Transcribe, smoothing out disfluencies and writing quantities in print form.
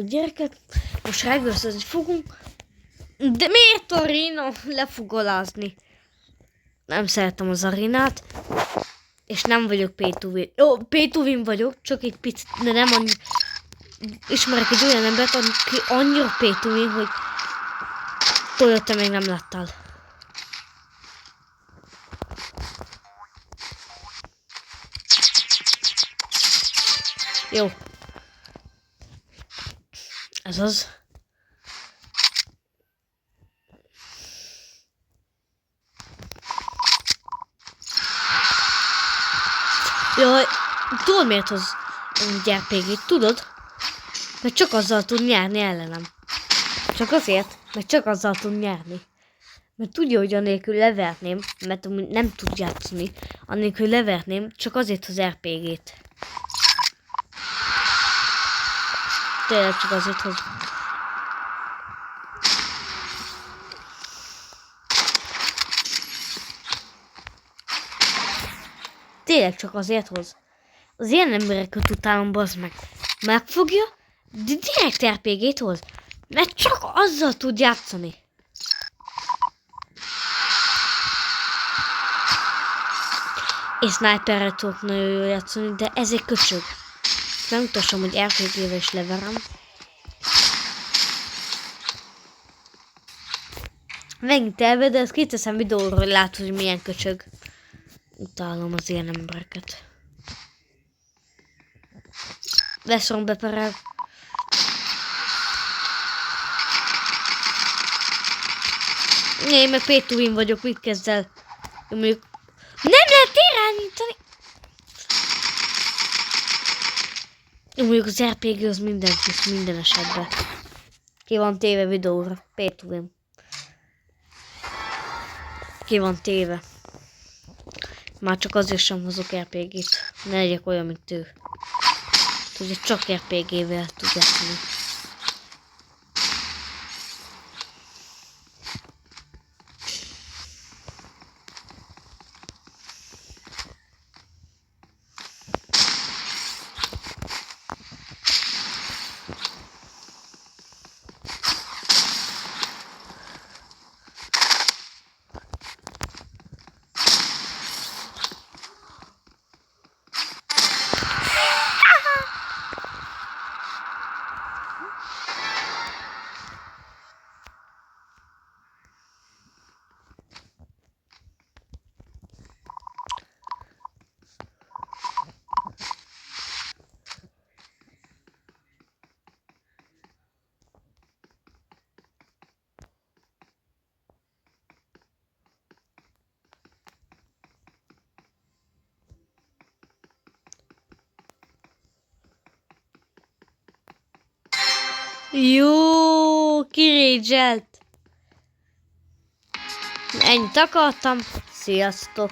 Gyerekek, most regőzözni fogunk, de miért aréna? Le fog alázni. Nem szeretem az arénát, és nem vagyok P2V. Jó, P2V-n vagyok, csak egy picit, de nem annyi. Ismerek egy olyan embert, aki annyira P2V, hogy Toyota még nem láttál. Jó. Ez az. Jaj, tudod miért hoz RPG-t, tudod? Mert csak azzal tud nyerni ellenem. Csak azért, mert csak azzal tud nyerni. Mert tudja, hogy anélkül leverném, mert nem tud játszani. Anélkül leverném, csak azért hoz RPG-t. Tényleg csak azért hoz. Tényleg csak azért hoz. Az ilyen embereket utálom, bazd meg. Megfogja, de direkt RPG-t hoz. Mert csak azzal tud játszani. És sniperrel tudok nagyon jól játszani, de ez egy köcsög. Megmutassam, hogy RPG-vel is leverem. Megint elve, de ezt kiteszem videóra, hogy látod, hogy milyen köcsög. Utálom az ilyen embereket. Leszorom beperel. Én meg P2-in vagyok, mit kezd el? Mondjuk... Nem lehet irányítani! Mondjuk az RPG az mindent visz, minden esetben. Ki van téve videóra, P2-in. Ki van téve. Már csak azért sem hozok RPG-t. Ne legyek olyan, mint ő. Tudja, csak RPG-vel tud játszani. Jó, kirédzselt. Ennyit akartam. Sziasztok.